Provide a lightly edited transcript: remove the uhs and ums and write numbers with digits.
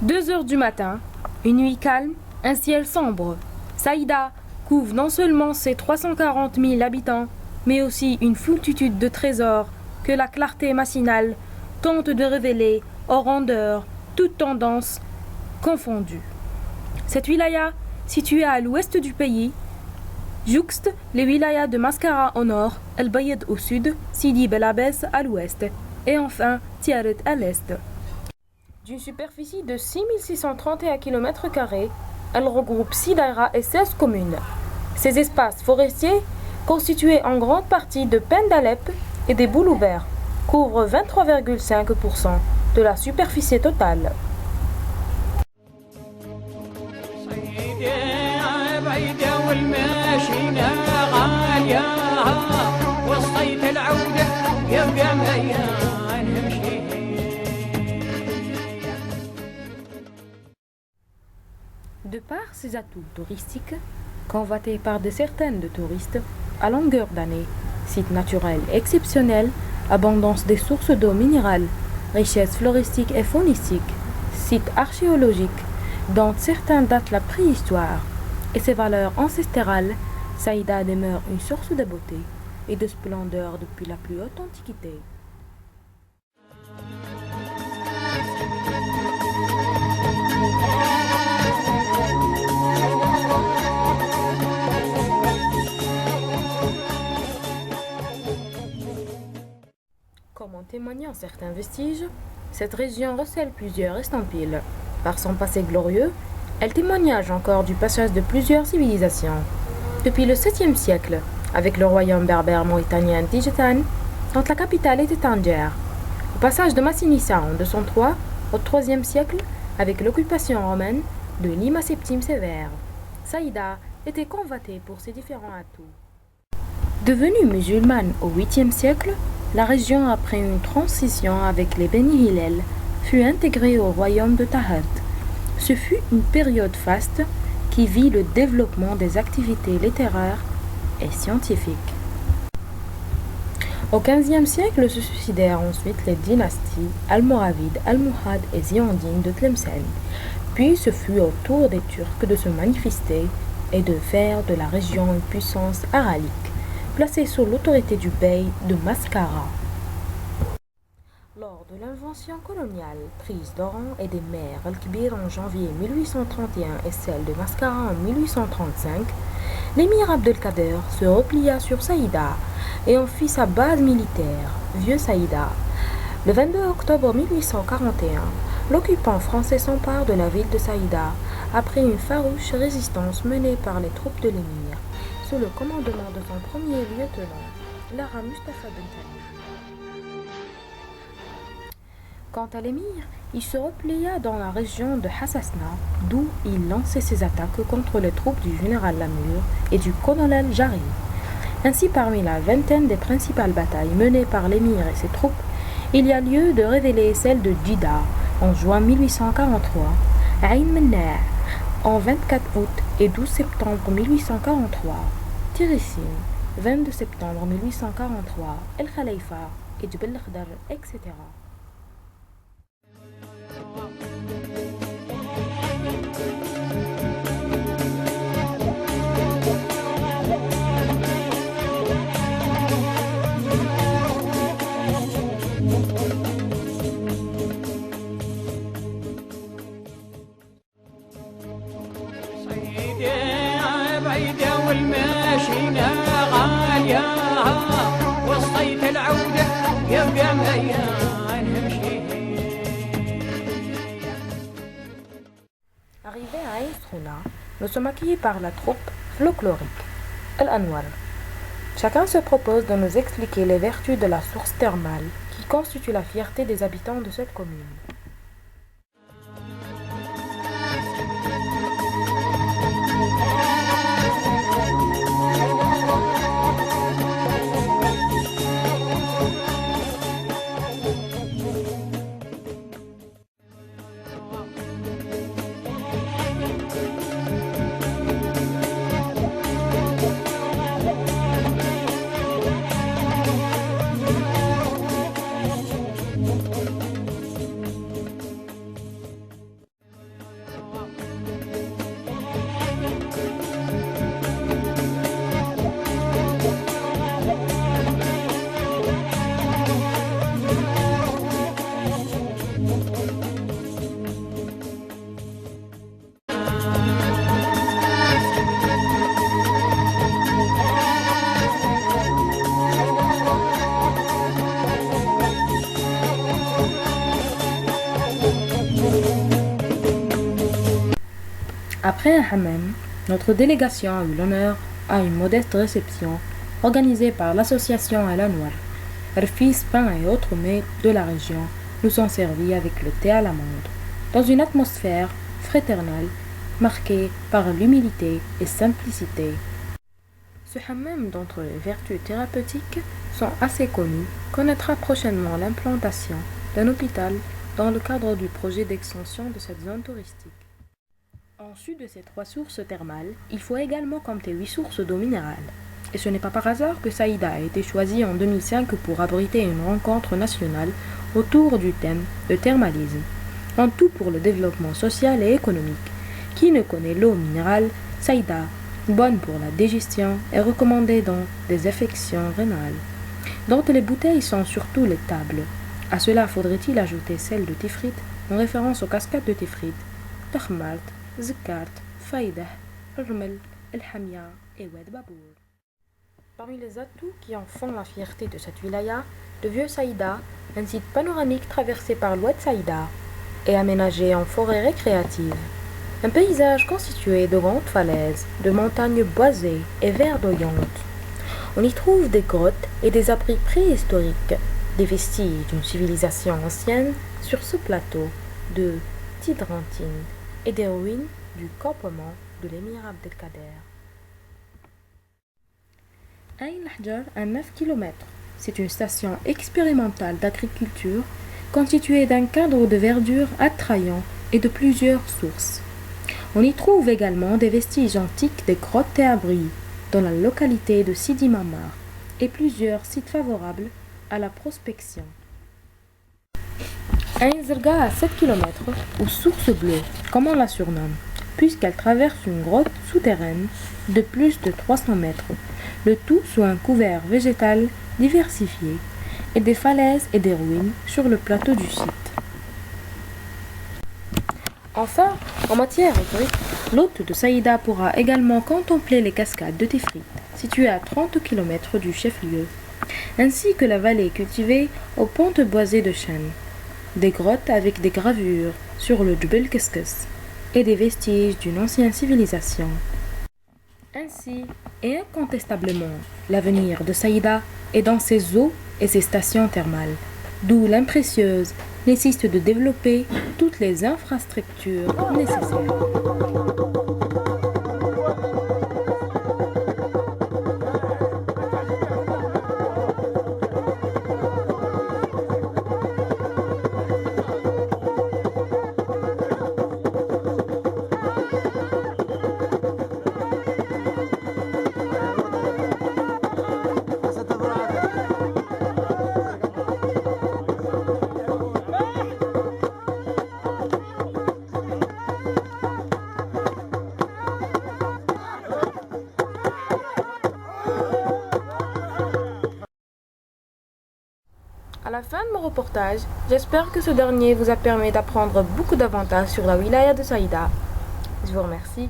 Deux heures du matin, une nuit calme, un ciel sombre. Saïda couvre non seulement ses 340 000 habitants, mais aussi une foultitude de trésors que la clarté matinale tente de révéler aux rondeurs, toutes tendances confondues. Cette wilaya, située à l'ouest du pays, jouxte les wilayas de Mascara au nord, El Bayed au sud, Sidi Bel Abbès à l'ouest, et enfin Tiaret à l'est. D'une superficie de 6631 km², elle regroupe 6 daïras et 16 communes. Ces espaces forestiers, constitués en grande partie de pins d'Alep et des boules ouverts, couvrent 23,5% de la superficie totale. De par ses atouts touristiques, convoités par des centaines de touristes, à longueur d'année, site naturel exceptionnel, abondance des sources d'eau minérale, richesse floristique et faunistique, site archéologique dont certains datent la préhistoire, et ses valeurs ancestrales, Saïda demeure une source de beauté et de splendeur depuis la plus haute antiquité. Comme en témoignent certains vestiges, cette région recèle plusieurs estampilles. Par son passé glorieux, elle témoignage encore du passage de plusieurs civilisations. Depuis le 7e siècle, avec le royaume berbère mauritanien Tijetan, dont la capitale était Tanger. Au passage de Massinissa en 203, au 3e siècle, avec l'occupation romaine de Lima Septime Sévère. Saïda était convoitée pour ses différents atouts. Devenue musulmane au 8e siècle, la région, après une transition avec les Beni Hillel, fut intégrée au royaume de Tahat. Ce fut une période faste qui vit le développement des activités littéraires et scientifiques. Au XVe siècle se succédèrent ensuite les dynasties almoravides, almohades et ziyandines de Tlemcen. Puis ce fut au tour des Turcs de se manifester et de faire de la région une puissance aralique, placée sous l'autorité du bey de Mascara. Lors de l'invention coloniale prise d'Oran et des mers Al-Kibir en janvier 1831 et celle de Mascara en 1835, l'émir Abdelkader se replia sur Saïda et en fit sa base militaire, Vieux Saïda. Le 22 octobre 1841, l'occupant français s'empare de la ville de Saïda après une farouche résistance menée par les troupes de l'émir, sous le commandement de son premier lieutenant, Lara Mustafa Bentani. Quant à l'émir, il se replia dans la région de Hassasna, d'où il lançait ses attaques contre les troupes du général Lamur et du colonel Jarry. Ainsi, parmi la vingtaine des principales batailles menées par l'émir et ses troupes, il y a lieu de révéler celle de Djida en juin 1843, Aïn Menna en 24 août et 12 septembre 1843, Tirissim, 22 septembre 1843, El Khalifa et Jbel Khdar, etc. Arrivé à Ain Srouna, nous sommes accueillis par la troupe folklorique, El Anwar. Chacun se propose de nous expliquer les vertus de la source thermale qui constitue la fierté des habitants de cette commune. Après un hammam, notre délégation a eu l'honneur à une modeste réception organisée par l'association Al Anwar. Rfis, pain et autres mets de la région nous sont servis avec le thé à l'amande, dans une atmosphère fraternelle marquée par l'humilité et simplicité. Ce hammam, dont les vertus thérapeutiques sont assez connues, connaîtra prochainement l'implantation d'un hôpital dans le cadre du projet d'extension de cette zone touristique. En sus de ces 3 sources thermales, il faut également compter 8 sources d'eau minérale. Et ce n'est pas par hasard que Saïda a été choisie en 2005 pour abriter une rencontre nationale autour du thème de thermalisme, en tout pour le développement social et économique. Qui ne connaît l'eau minérale, Saïda, bonne pour la digestion, est recommandée dans des affections rénales, dont les bouteilles sont surtout les tables. À cela faudrait-il ajouter celle de Tifrit, en référence aux cascades de Tifrit, Takhmalt, Zekart, Faïdah, Rmel, El Hamia et Wed Babour. Parmi les atouts qui en font la fierté de cette wilaya, le Vieux Saïda, un site panoramique traversé par l'Oued Saïda et aménagé en forêt récréative. Un paysage constitué de grandes falaises, de montagnes boisées et verdoyantes. On y trouve des grottes et des abris préhistoriques, des vestiges d'une civilisation ancienne sur ce plateau de Tidrantine et des ruines du campement de l'émir Abdelkader. Ain Lahjar à 9 km. C'est une station expérimentale d'agriculture constituée d'un cadre de verdure attrayant et de plusieurs sources. On y trouve également des vestiges antiques des grottes et abris dans la localité de Sidi Mamar et plusieurs sites favorables à la prospection. Ain Zerga à 7 km, ou Source Bleue, comme on la surnomme, puisqu'elle traverse une grotte souterraine de plus de 300 mètres, le tout sous un couvert végétal diversifié et des falaises et des ruines sur le plateau du site. Enfin, en matière hydrique, l'hôte de Saïda pourra également contempler les cascades de Tifrit, situées à 30 km du chef-lieu, ainsi que la vallée cultivée aux pentes boisées de chênes, des grottes avec des gravures sur le Djbel Keskes et des vestiges d'une ancienne civilisation. Ainsi, et incontestablement, l'avenir de Saïda est dans ses eaux et ses stations thermales, d'où l'imprécieuse nécessite de développer toutes les infrastructures nécessaires. À la fin de mon reportage, j'espère que ce dernier vous a permis d'apprendre beaucoup davantage sur la wilaya de Saïda. Je vous remercie.